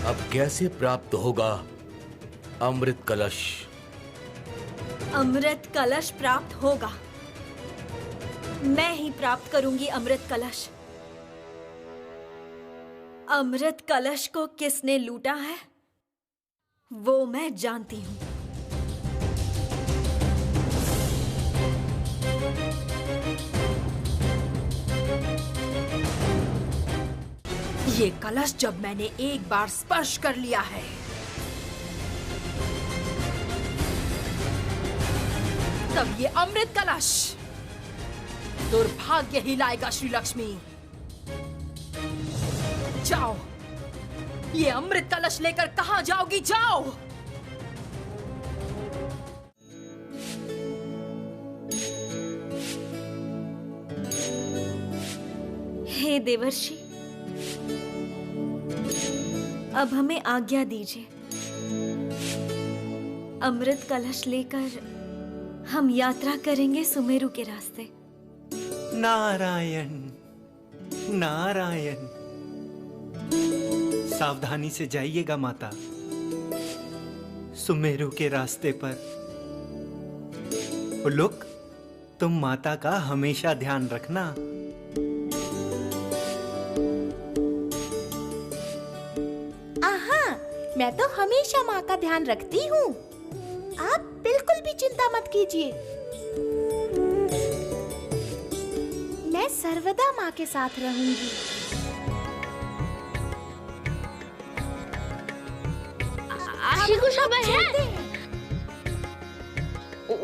अब कैसे प्राप्त होगा अमृत कलश? अमृत कलश प्राप्त होगा। मैं ही प्राप्त करूंगी अमृत कलश। अमृत कलश को किसने लूटा है वो मैं जानती हूँ। ये कलश जब मैंने एक बार स्पर्श कर लिया है, तब ये अमृत कलश दुर्भाग्य ही लाएगा। श्री लक्ष्मी, जाओ, ये अमृत कलश लेकर कहां जाओगी? जाओ। हे देवर्षि, अब हमें आज्ञा दीजिए। अमृत कलश लेकर हम यात्रा करेंगे सुमेरु के रास्ते। नारायण नारायण, सावधानी से जाइएगा माता। सुमेरु के रास्ते पर उल्लुक, तुम माता का हमेशा ध्यान रखना। आहा, मैं तो हमेशा माँ का ध्यान रखती हूँ। आप बिल्कुल भी चिंता मत कीजिए। मैं सर्वदा माँ के साथ रहूंगी। आशी को समय है।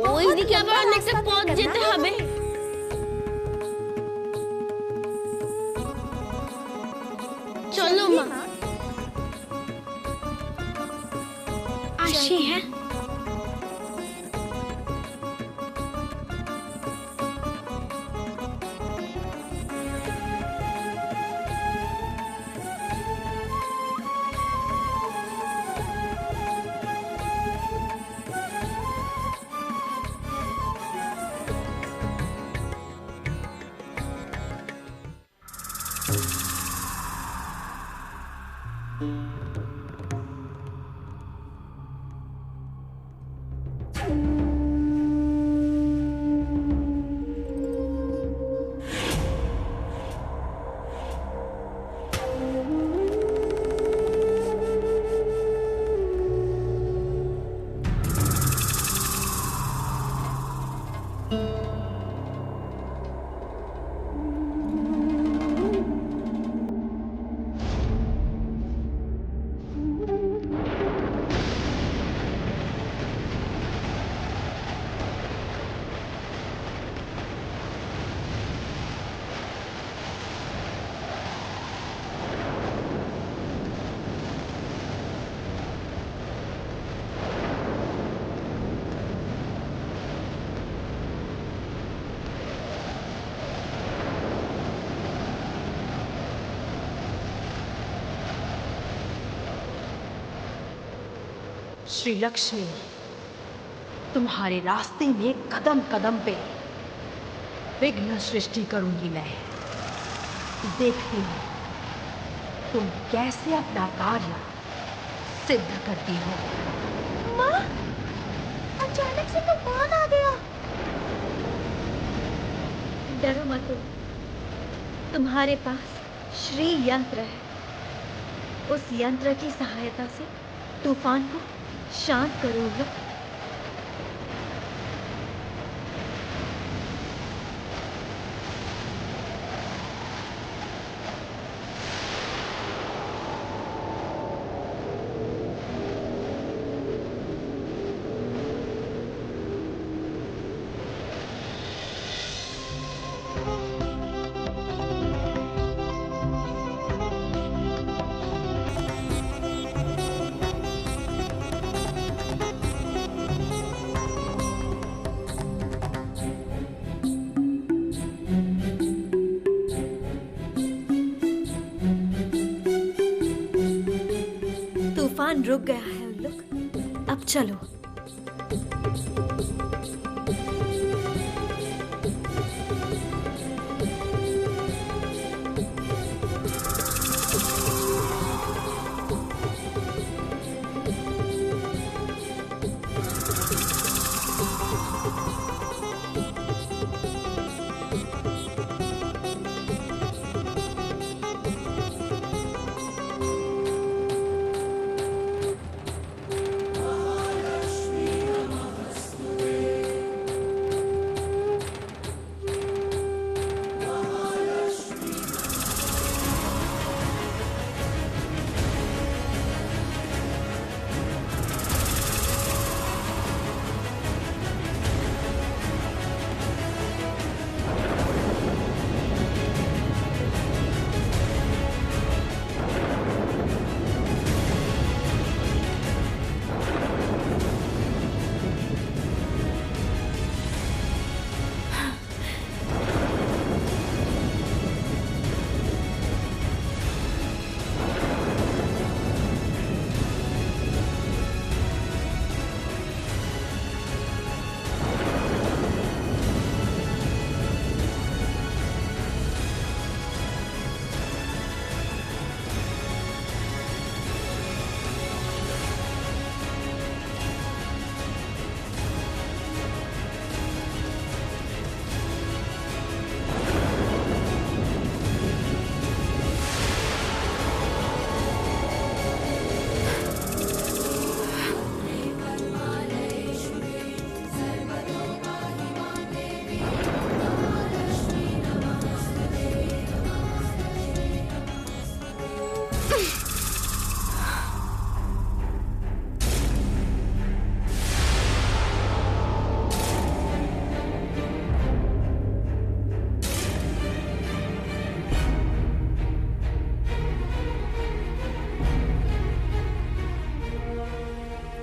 ओए दी क्या बात नेक्स्ट तक पहुंच जाते हमें। चलो माँ। आशी है। श्री लक्ष्मी, तुम्हारे रास्ते में कदम कदम पे विघ्न सृष्टि करूंगी मैं। देखती हूँ तुम कैसे अपना कार्य सिद्ध करती हो। माँ, अचानक से तूफान आ गया। डरो मत, तुम्हारे पास श्री यंत्र है। उस यंत्र की सहायता से तूफान को शांत करूंगा। तूफान रुक गया है उल्लुक, अब चलो।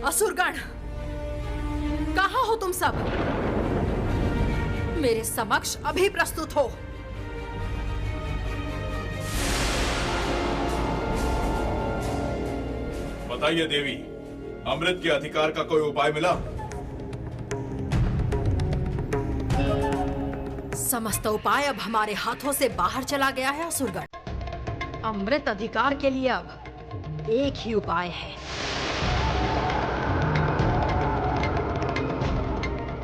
असुरगण, कहाँ हो तुम सब? मेरे समक्ष अभी प्रस्तुत हो। बताइए देवी, अमृत के अधिकार का कोई उपाय मिला? समस्त उपाय अब हमारे हाथों से बाहर चला गया है असुरगण। अमृत अधिकार के लिए अब एक ही उपाय है,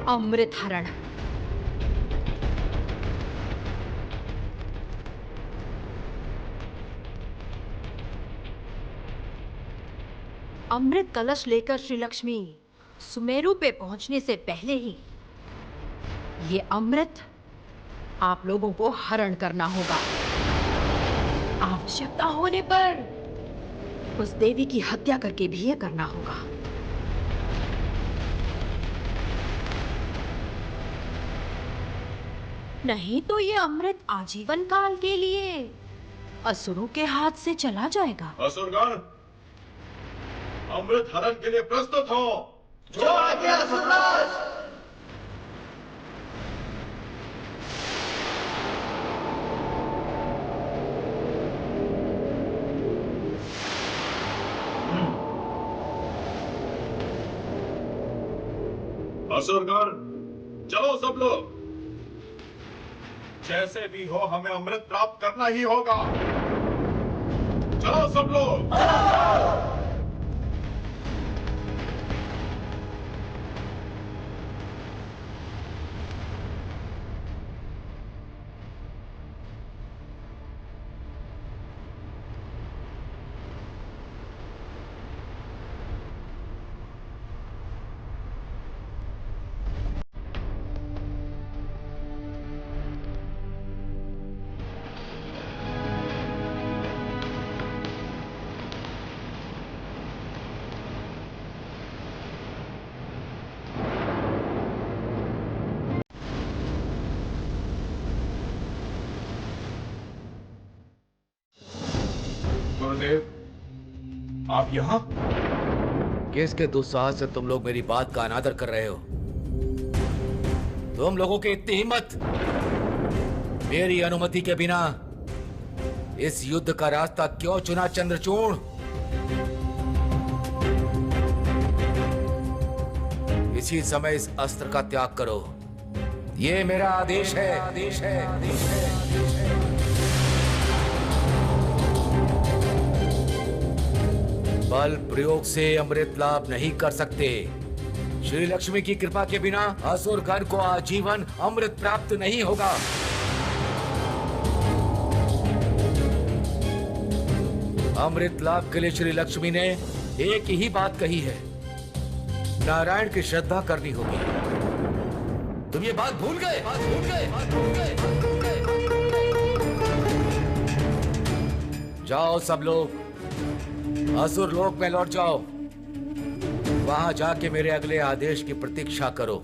अमृत हरण। अमृत कलश लेकर श्री लक्ष्मी सुमेरु पे पहुंचने से पहले ही ये अमृत आप लोगों को हरण करना होगा। आवश्यकता होने पर उस देवी की हत्या करके भी ये करना होगा। नहीं तो ये अमृत आजीवन काल के लिए असुरों के हाथ से चला जाएगा। असुरगण, अमृत हरण के लिए प्रस्तुत हो। जो आज्ञा असुरराज। असुरगण, चलो सब लोग, जैसे भी हो हमें अमृत प्राप्त करना ही होगा। चलो सब लोग। गुरुदेव, आप यहाँ? किसके दुस्साहस से तुम लोग मेरी बात का अनादर कर रहे हो? तुम लोगों की इतनी हिम्मत, मेरी अनुमति के बिना इस युद्ध का रास्ता क्यों चुना चंद्रचूड़? इसी समय इस अस्त्र का त्याग करो। ये मेरा आदेश है, आदेश है, आदेश है, आदेश है। बल प्रयोग से अमृत लाभ नहीं कर सकते। श्री लक्ष्मी की कृपा के बिना असुरगण को आजीवन अमृत प्राप्त नहीं होगा। अमृत लाभ के लिए श्री लक्ष्मी ने एक ही बात कही है, नारायण की श्रद्धा करनी होगी। तुम ये बात भूल गए, बात भूल गए, बात भूल गए, बात भूल गए। जाओ सब लोग, असुर लोक में लौट जाओ। वहां जाके मेरे अगले आदेश की प्रतीक्षा करो।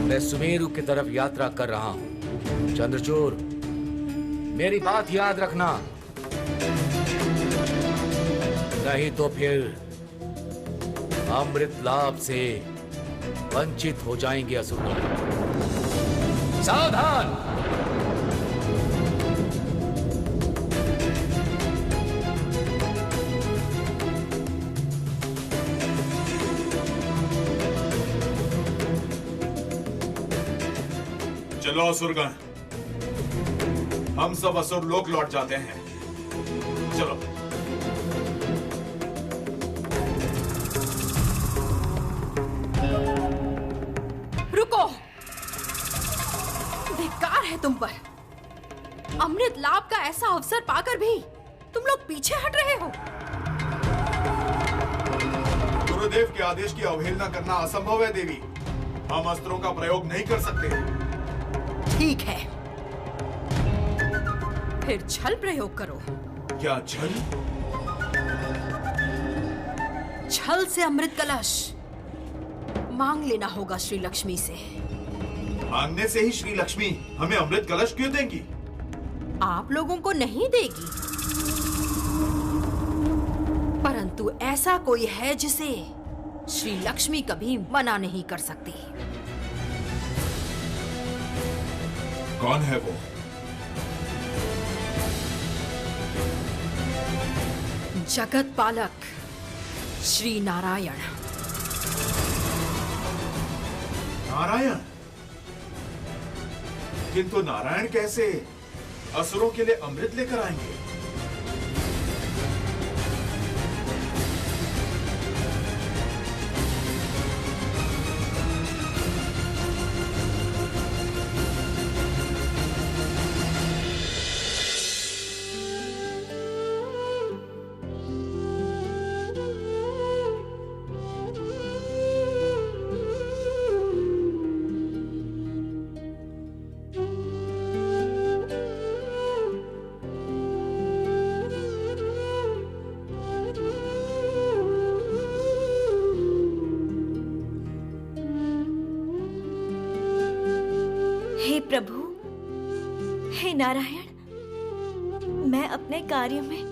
मैं सुमेरु की तरफ यात्रा कर रहा हूं। चंद्रचूड़, मेरी बात याद रखना, नहीं तो फिर अमृत लाभ से वंचित हो जाएंगे असुर। सावधान! चलो असुरगण, हम सब असुर लोक लौट जाते हैं। चलो। रुको, धिक्कार है तुम पर। अमृत लाभ का ऐसा अवसर पाकर भी तुम लोग पीछे हट रहे हो। गुरुदेव के आदेश की अवहेलना करना असंभव है देवी। हम अस्त्रों का प्रयोग नहीं कर सकते। ठीक है, फिर छल प्रयोग करो। क्या छल? छल से अमृत कलश मांग लेना होगा श्री लक्ष्मी से। मांगने से ही श्री लक्ष्मी हमें अमृत कलश क्यों देंगी? आप लोगों को नहीं देगी, परंतु ऐसा कोई है जिसे श्री लक्ष्मी कभी मना नहीं कर सकती। कौन है वो? जगत पालक श्री नारायण। नारायण? किंतु नारायण कैसे असुरों के लिए अमृत लेकर आएंगे? हे प्रभु, हे नारायण, मैं अपने कार्य में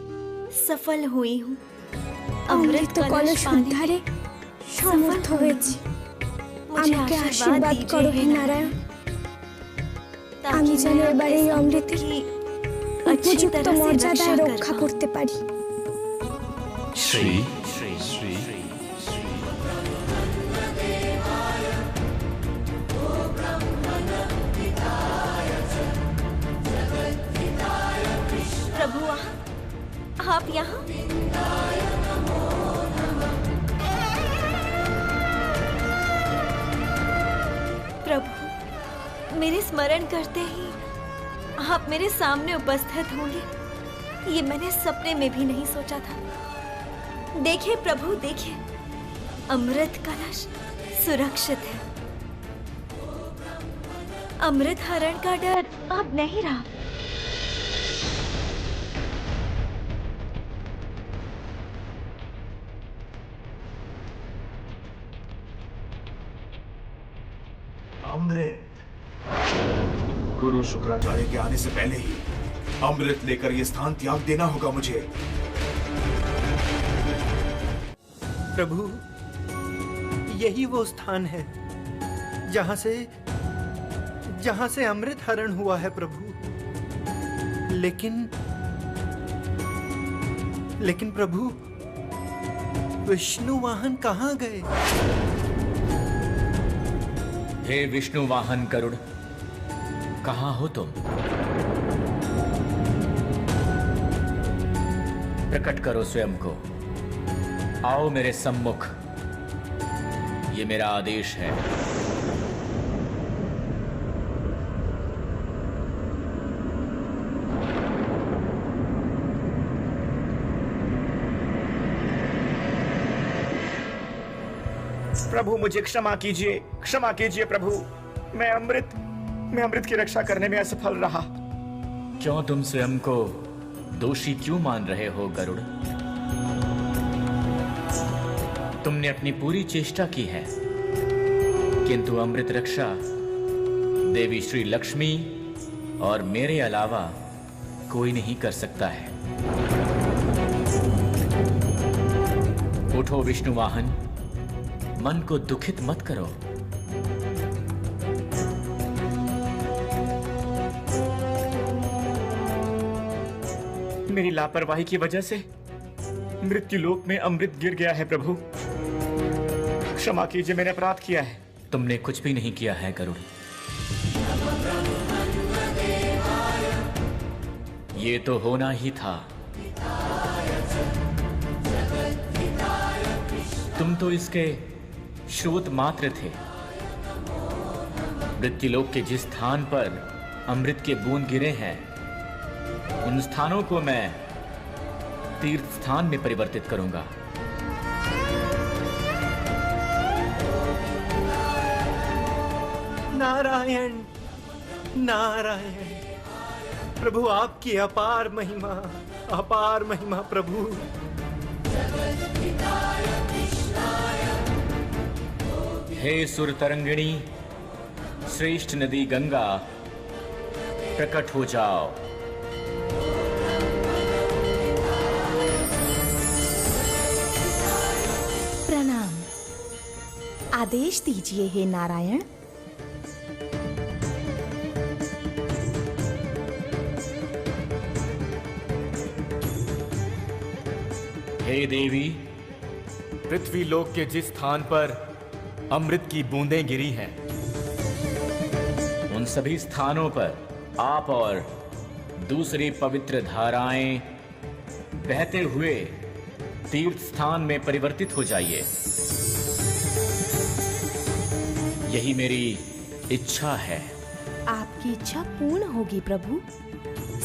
सफल हुई हूँ। অমৃত কলস উদ্ধারে সমর্থ হয়েছি। আমাকে আশীর্বাদ করো হে নারায়ণ। আমি যেন এবার এই অমৃতের উপযুক্ত মর্যাদায় রক্ষা করতে পারি। श्री प्रभु आप यहाँ? प्रभु, मेरे स्मरण करते ही आप मेरे सामने उपस्थित होंगे, ये मैंने सपने में भी नहीं सोचा था। देखिए प्रभु, देखिए, अमृत कलश सुरक्षित है। अमृत हरण का डर अब नहीं रहा। अमृत। गुरु शुक्राचार्य के आने से पहले ही अमृत लेकर ये स्थान त्याग देना होगा मुझे। प्रभु, यही वो स्थान है जहां से अमृत हरण हुआ है प्रभु। लेकिन प्रभु, विष्णु वाहन कहाँ गए? हे विष्णु वाहन गरुड़, कहाँ हो तुम? प्रकट करो स्वयं को, आओ मेरे सम्मुख, ये मेरा आदेश है। प्रभु मुझे क्षमा कीजिए प्रभु। मैं अमृत की रक्षा करने में असफल रहा। क्यों तुम स्वयं को दोषी क्यों मान रहे हो गरुड़? तुमने अपनी पूरी चेष्टा की है, किंतु अमृत रक्षा देवी श्री लक्ष्मी और मेरे अलावा कोई नहीं कर सकता है। उठो विष्णु वाहन, मन को दुखित मत करो। मेरी लापरवाही की वजह से मृत्यु लोक में अमृत गिर गया है प्रभु। क्षमा कीजिए, मैंने अपराध किया है। तुमने कुछ भी नहीं किया है गरुड़। ये तो होना ही था। तुम तो इसके श्रोत मात्र थे। मृत्युलोक के जिस स्थान पर अमृत के बूंद गिरे हैं, उन स्थानों को मैं तीर्थ स्थान में परिवर्तित करूंगा। नारायण, नारायण प्रभु, आपकी अपार महिमा प्रभु। हे सुर तरंगिणी, श्रेष्ठ नदी गंगा, प्रकट हो जाओ। प्रणाम। आदेश दीजिए हे नारायण। हे देवी, पृथ्वी लोक के जिस स्थान पर अमृत की बूंदें गिरी हैं, उन सभी स्थानों पर आप और दूसरी पवित्र धाराएं बहते हुए तीर्थ स्थान में परिवर्तित हो जाइए। यही मेरी इच्छा है। आपकी इच्छा पूर्ण होगी प्रभु।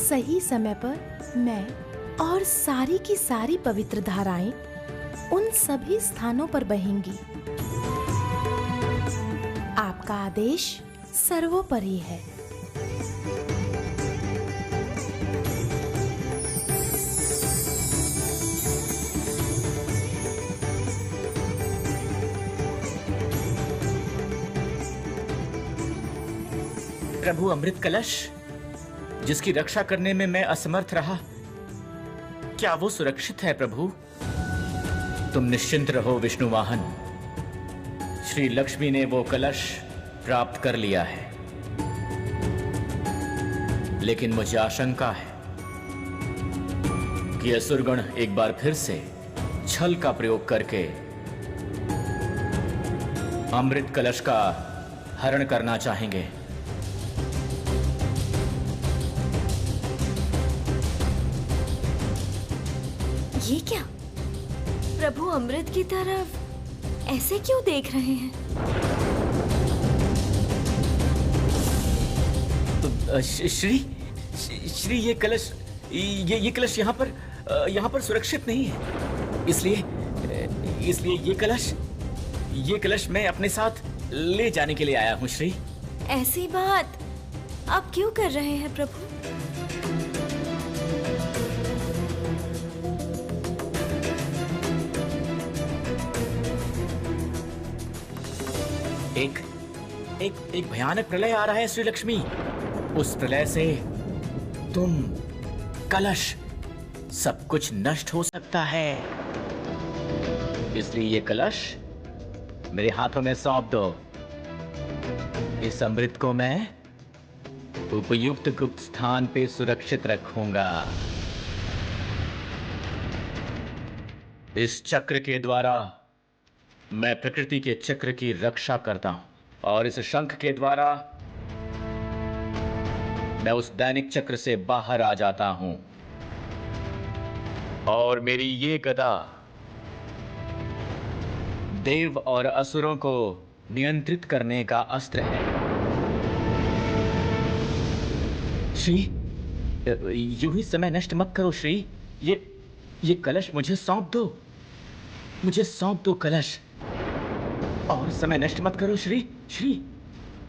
सही समय पर मैं और सारी की सारी पवित्र धाराएं उन सभी स्थानों पर बहेंगी। आपका आदेश सर्वोपरि है। प्रभु, अमृत कलश जिसकी रक्षा करने में मैं असमर्थ रहा, क्या वो सुरक्षित है प्रभु? तुम निश्चिंत रहो विष्णु वाहन। श्री लक्ष्मी ने वो कलश प्राप्त कर लिया है, लेकिन मुझे आशंका है कि असुरगण एक बार फिर से छल का प्रयोग करके अमृत कलश का हरण करना चाहेंगे। ये क्या? प्रभु अमृत की तरफ ऐसे क्यों देख रहे हैं? श्री ये कलश यहाँ पर सुरक्षित नहीं है। इसलिए ये कलश मैं अपने साथ ले जाने के लिए आया हूँ श्री। ऐसी बात आप क्यों कर रहे हैं प्रभु? एक भयानक प्रलय आ रहा है श्री लक्ष्मी। उस प्रलय से तुम, कलश, सब कुछ नष्ट हो सकता है। इसलिए ये कलश मेरे हाथों में सौंप दो। इस अमृत को मैं उपयुक्त गुप्त स्थान पे सुरक्षित रखूंगा। इस चक्र के द्वारा मैं प्रकृति के चक्र की रक्षा करता हूं, और इस शंख के द्वारा मैं उस दैनिक चक्र से बाहर आ जाता हूं। और मेरी ये गदा देव और असुरों को नियंत्रित करने का अस्त्र है। श्री, यूं ही समय नष्ट मत करो श्री। ये कलश मुझे सौंप दो। मुझे सौंप दो कलश, और समय नष्ट मत करो श्री। श्री,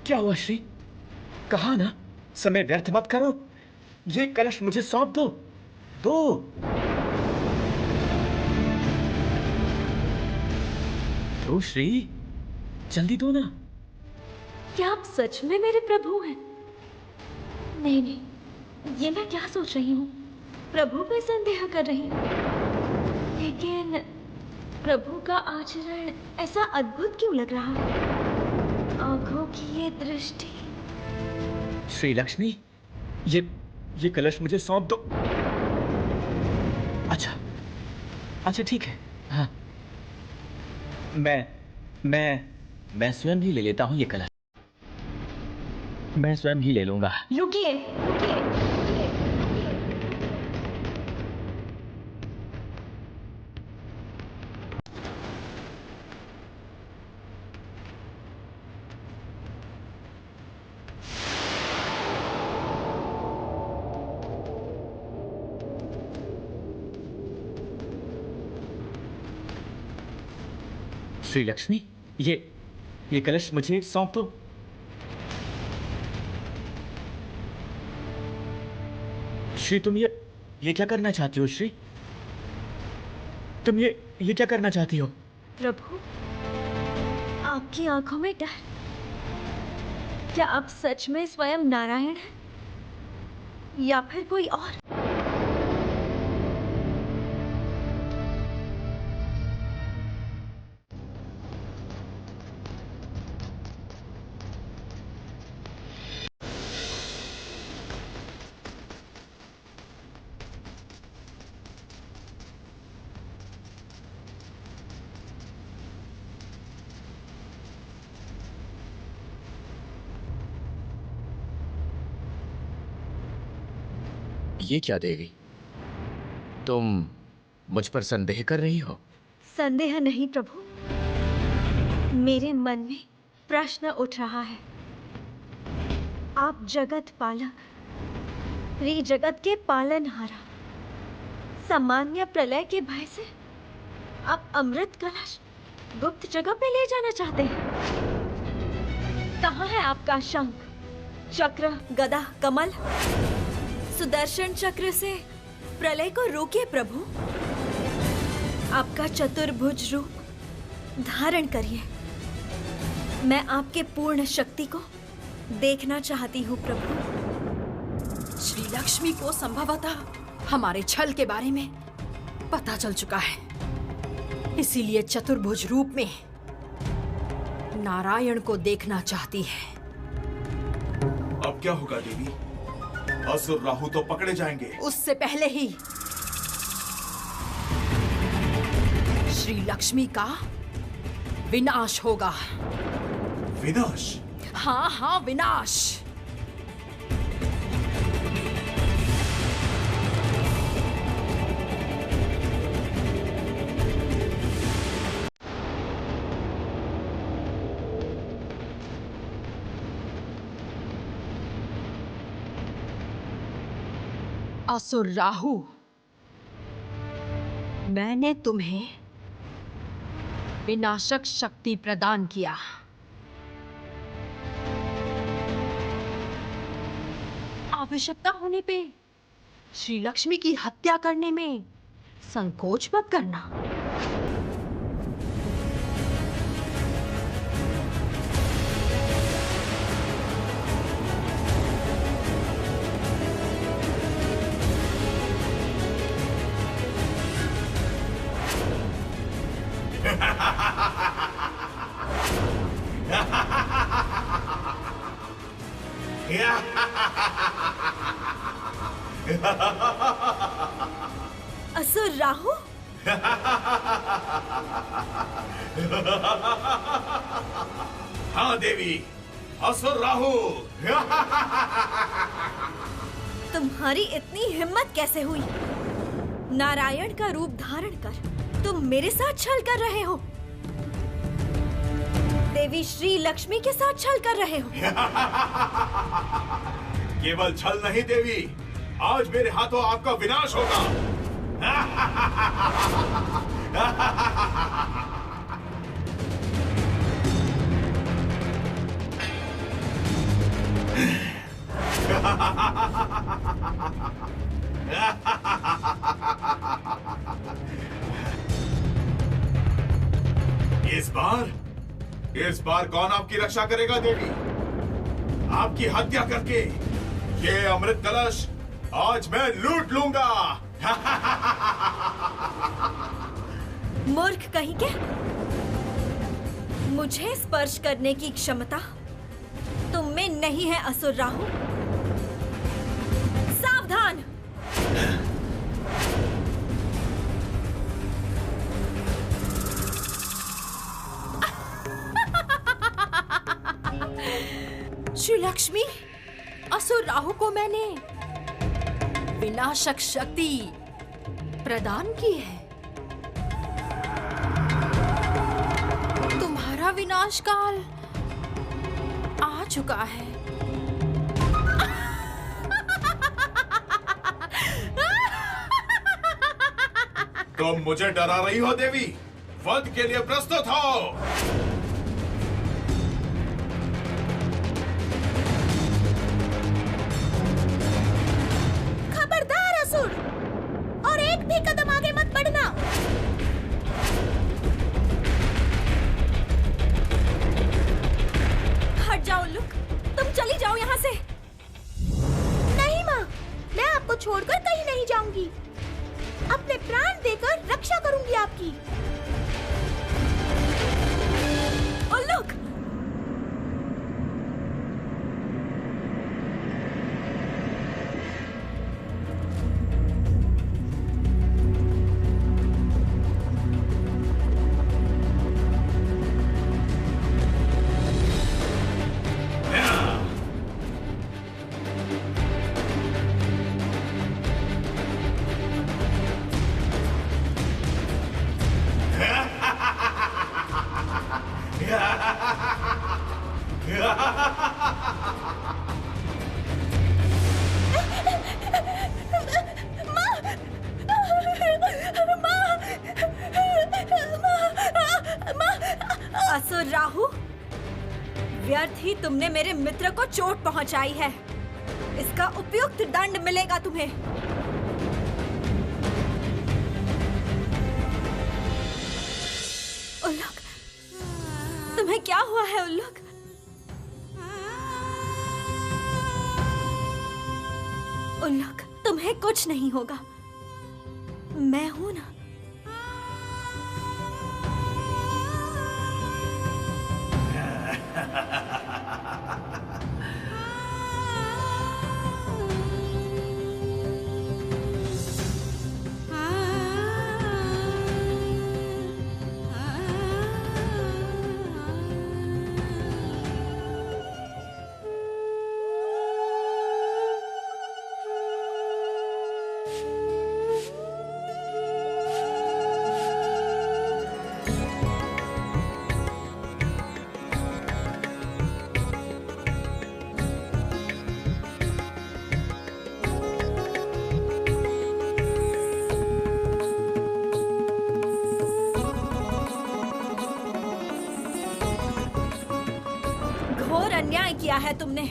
क्या हुआ श्री? कहा ना समय व्यर्थ मत करो। ये कलश मुझे सौंप दो। दो श्री, जल्दी दो ना। क्या आप सच में मेरे प्रभु हैं? नहीं, ये मैं क्या सोच रही हूँ? प्रभु पे संदेह कर रही हूँ। लेकिन प्रभु का आचरण ऐसा अद्भुत क्यों लग रहा है? आंखों की ये दृष्टि। श्री लक्ष्मी, ये कलश मुझे सौंप दो। अच्छा ठीक है। हाँ, मैं स्वयं ही ले लेता हूँ ये कलश। मैं स्वयं ही ले लूंगा। रुकिए। श्री लक्ष्मी, ये कलश मुझे सौंप दो। श्री, तुम ये क्या करना चाहती हो श्री? तुम ये क्या करना चाहती हो? प्रभु, आपकी आंखों में डर। क्या आप सच में स्वयं नारायण हैं या फिर कोई और? ये क्या देवी, तुम मुझ पर संदेह कर रही हो? संदेह नहीं प्रभु, मेरे मन में प्रश्न उठ रहा है। आप जगत पालक, जगत के पालनहारा, सामान्य प्रलय के भय से आप अमृत कलश गुप्त जगह पे ले जाना चाहते हैं। कहाँ है आपका शंख, चक्र, गदा, कमल? सुदर्शन चक्र से प्रलय को रोकिए प्रभु। आपका चतुर्भुज रूप धारण करिए। मैं आपके पूर्ण शक्ति को देखना चाहती हूँ प्रभु। श्री लक्ष्मी को संभवतः हमारे छल के बारे में पता चल चुका है, इसीलिए चतुर्भुज रूप में नारायण को देखना चाहती है। अब क्या होगा देवी? असुर राहु तो पकड़े जाएंगे। उससे पहले ही श्री लक्ष्मी का विनाश होगा। विनाश? हाँ हाँ, विनाश। असुर राहु, मैंने तुम्हें विनाशक शक्ति प्रदान किया। आवश्यकता होने पे श्री लक्ष्मी की हत्या करने में संकोच मत करना। असुर राहु? हाँ देवी, असुर राहु। तुम्हारी इतनी हिम्मत कैसे हुई? नारायण का रूप धारण कर तुम मेरे साथ छल कर रहे हो, देवी श्री लक्ष्मी के साथ छल कर रहे हो। केवल छल नहीं देवी, आज मेरे हाथों आपका विनाश होगा। इस बार कौन आपकी रक्षा करेगा देवी? आपकी हत्या करके ये अमृत कलश आज मैं लूट लूंगा। मूर्ख कहीं के, मुझे स्पर्श करने की क्षमता तुम में नहीं है असुर राहु। सावधान! श्री लक्ष्मी, असुर राहु को मैंने विनाशक शक्ति प्रदान की है। तुम्हारा विनाश काल आ चुका है। तुम मुझे डरा रही हो देवी? वध के लिए प्रस्तुत हो। और एक भी कदम आगे मत बढ़ना। हट जाओ लुक, तुम चली जाओ यहाँ से। नहीं माँ, मैं आपको छोड़कर कहीं नहीं जाऊंगी। अपने प्राण देकर रक्षा करूंगी आपकी। असुर राहु, व्यर्थ ही तुमने मेरे मित्र को चोट पहुंचाई है। इसका उपयुक्त दंड मिलेगा तुम्हें। उल्लुक, तुम्हें क्या हुआ है उल्लुक? उल्लुक, तुम्हें कुछ नहीं होगा, मैं हूं ना। घोर अन्याय किया है तुमने।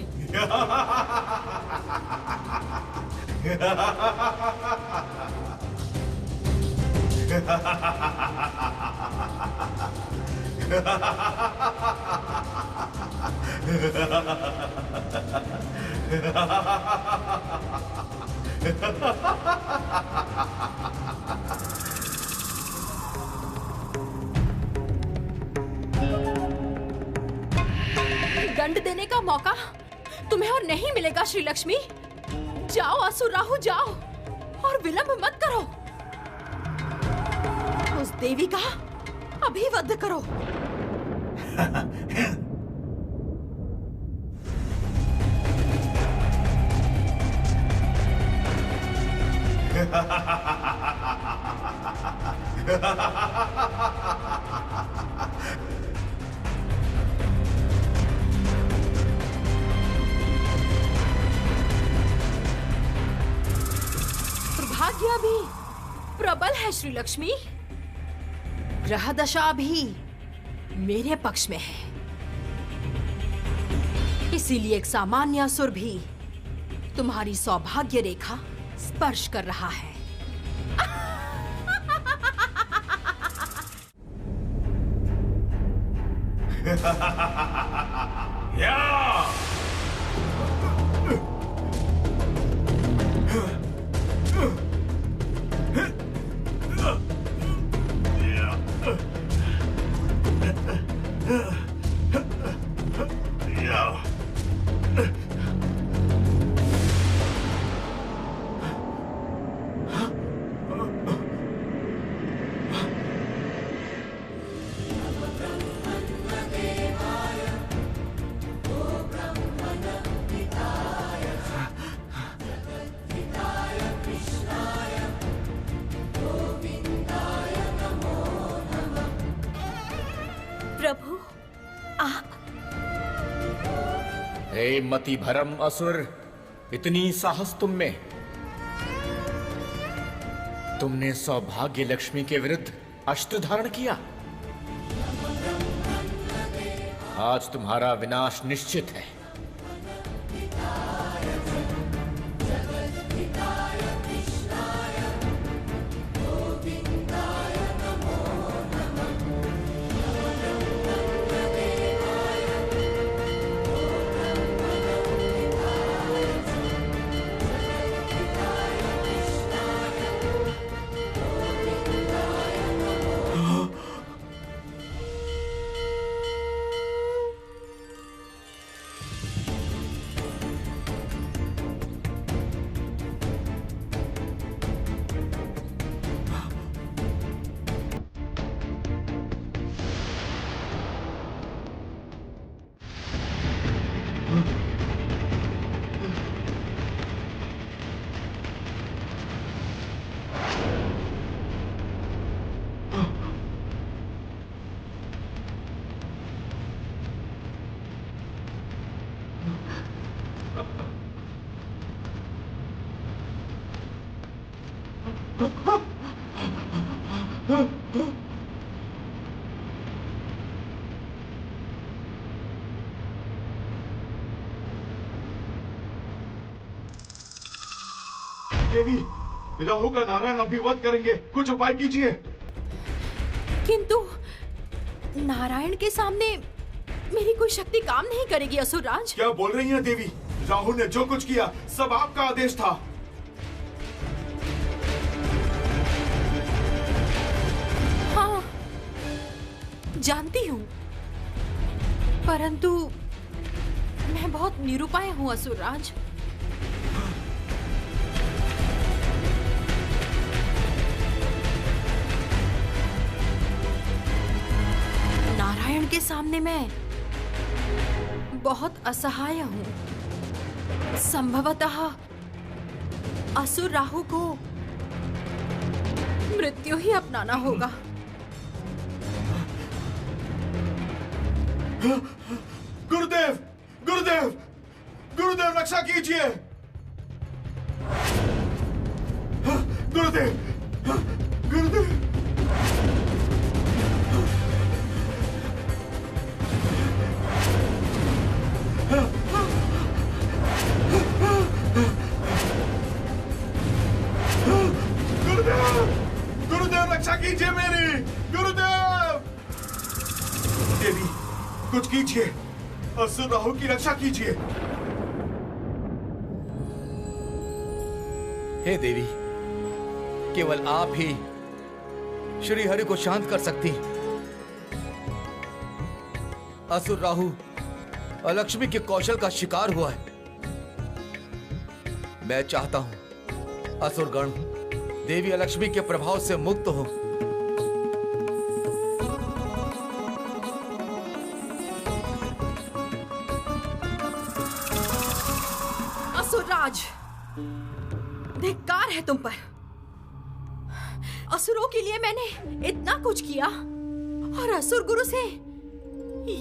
दंड देने का मौका तुम्हें और नहीं मिलेगा श्री लक्ष्मी। जाओ असुर राहु, जाओ और विलंब मत करो। उस देवी का अभिवध करो। भाग्य भी प्रबल है श्री लक्ष्मी। ग्रह दशा भी मेरे पक्ष में है, इसीलिए एक सामान्य असुर भी तुम्हारी सौभाग्य रेखा स्पर्श कर रहा है। प्रभु, आप हे मति भरम असुर, इतनी साहस तुम में? तुमने सौभाग्य लक्ष्मी के विरुद्ध अस्त्र धारण किया। आज तुम्हारा विनाश निश्चित है। देवी, राहु का नारायण अभी वध करेंगे, कुछ उपाय कीजिए। किंतु नारायण के सामने मेरी कोई शक्ति काम नहीं करेगी असुरराज। क्या बोल रही हैं देवी? राहु ने जो कुछ किया सब आपका आदेश था। हाँ, जानती हूँ, परंतु मैं बहुत निरुपाय हूँ असुरराज। नारायण के सामने मैं बहुत असहाय हूँ। संभवतः असुर राहु को मृत्यु ही अपनाना होगा। गुरुदेव, गुरुदेव, गुरुदेव रक्षा कीजिए। गुरुदेव, गुरुदेव। गुरुदेव रक्षा कीजिए मेरी। गुरुदेव, देवी कुछ कीजिए, असुर राहु की रक्षा कीजिए। हे देवी, केवल आप ही श्री हरि को शांत कर सकती। असुर राहु अलक्ष्मी के कौशल का शिकार हुआ है। मैं चाहता हूं असुरगण देवी अलक्ष्मी के प्रभाव से मुक्त हो। असुरराज, धिक्कार है तुम पर। असुरों के लिए मैंने इतना कुछ किया और असुर गुरु से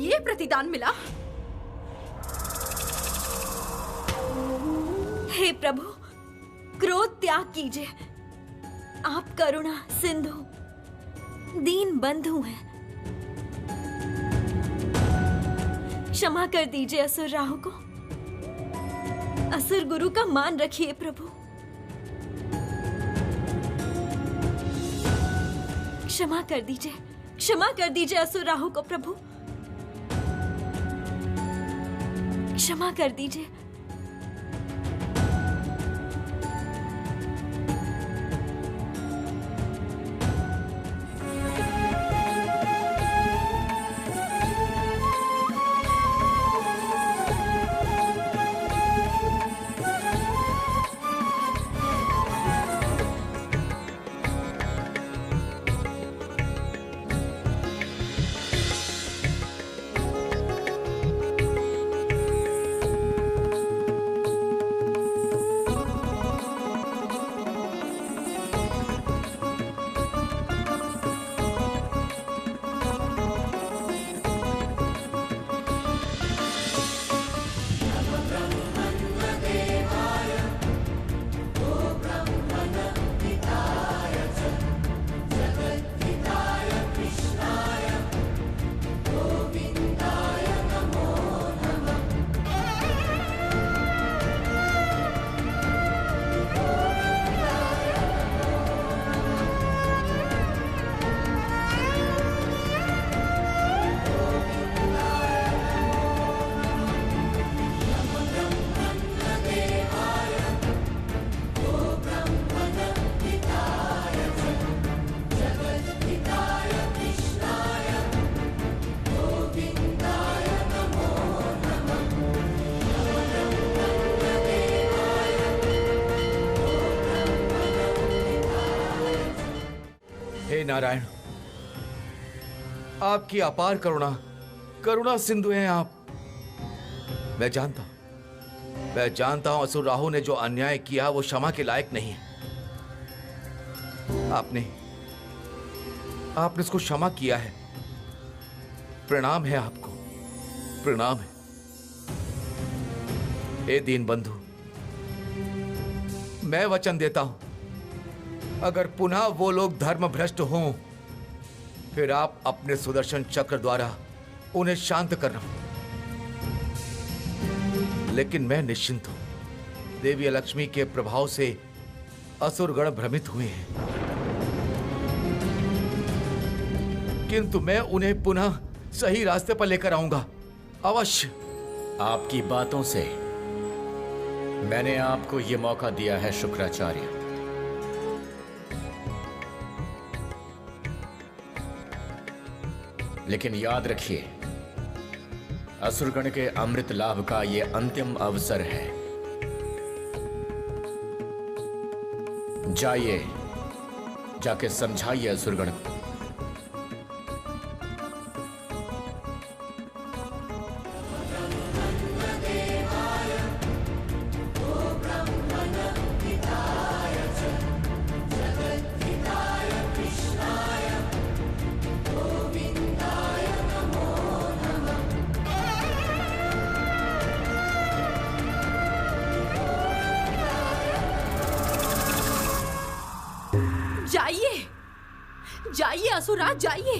ये प्रतिदान मिला। हे प्रभु, क्रोध त्याग कीजिए। आप करुणा सिंधु दीन बंधु हैं। क्षमा कर दीजिए असुर राहु को। असुर गुरु का मान रखिए प्रभु। क्षमा कर दीजिए, क्षमा कर दीजिए असुर राहु को प्रभु। क्षमा कर दीजिए। हे नारायण, आपकी अपार करुणा, करुणा सिंधु हैं आप। मैं जानता हूं असुर राहु ने जो अन्याय किया वो क्षमा के लायक नहीं है। आपने इसको क्षमा किया है। प्रणाम है आपको, प्रणाम है। हे दीन बंधु, मैं वचन देता हूं अगर पुनः वो लोग धर्म भ्रष्ट हों फिर आप अपने सुदर्शन चक्र द्वारा उन्हें शांत करना। लेकिन मैं निश्चिंत हूं। देवी लक्ष्मी के प्रभाव से असुरगण भ्रमित हुए हैं, किंतु मैं उन्हें पुनः सही रास्ते पर लेकर आऊंगा, अवश्य। आपकी बातों से मैंने आपको यह मौका दिया है शुक्राचार्य। लेकिन याद रखिए, असुरगण के अमृत लाभ का यह अंतिम अवसर है। जाइए, जाके समझाइए असुरगण को। जाइए, जाइए असुरराज, जाइए,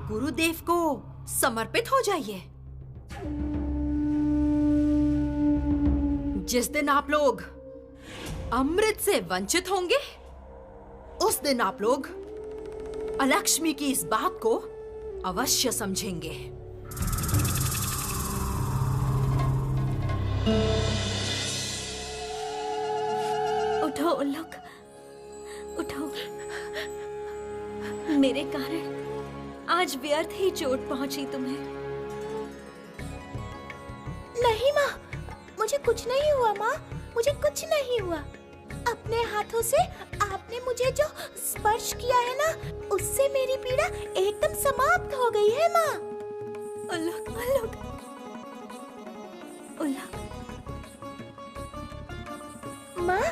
गुरुदेव को समर्पित हो जाइए। जिस दिन आप लोग अमृत से वंचित होंगे, उस दिन आप लोग अलक्ष्मी की इस बात को अवश्य समझेंगे। उठो उल्लुक, उठो। मेरे कारण आज व्यर्थ ही चोट पहुंची तुम्हें। नहीं माँ, मुझे कुछ नहीं हुआ माँ, मुझे कुछ नहीं हुआ। अपने हाथों से आपने मुझे जो स्पर्श किया है ना, उससे मेरी पीड़ा एकदम समाप्त हो गई है माँ। उल्लुक, उल्लुक, उल्लुक। माँ,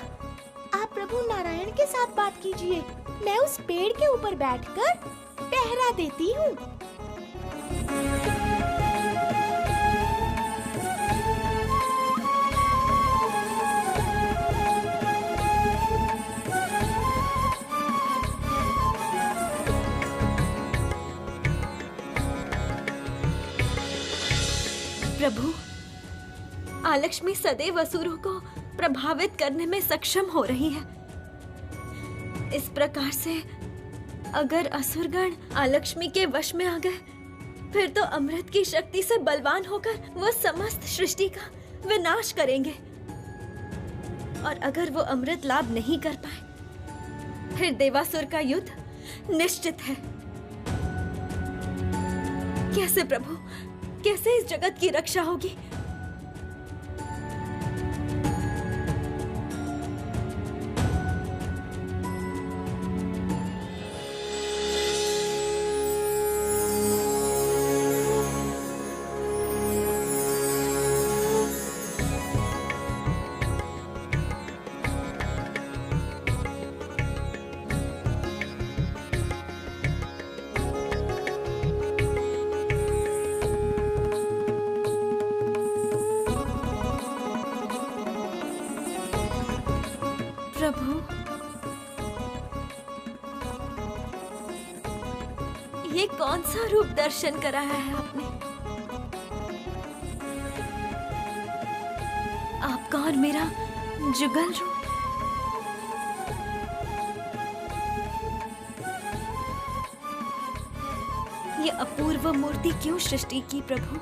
आप प्रभु नारायण के साथ बात कीजिए। मैं उस पेड़ के ऊपर बैठकर पहरा देती हूँ। प्रभु, आलक्ष्मी सदैव असुरों को प्रभावित करने में सक्षम हो रही है। इस प्रकार से अगर असुरगण आलक्ष्मी के वश में आ गए, फिर तो अमृत की शक्ति से बलवान होकर वो समस्त सृष्टि का विनाश करेंगे। और अगर वो अमृत लाभ नहीं कर पाए, फिर देवासुर का युद्ध निश्चित है। कैसे प्रभु, कैसे इस जगत की रक्षा होगी? प्रभु, ये कौन सा रूप दर्शन कराया है आपने? आपका और मेरा जुगल रूप। ये अपूर्व मूर्ति क्यों सृष्टि की प्रभु?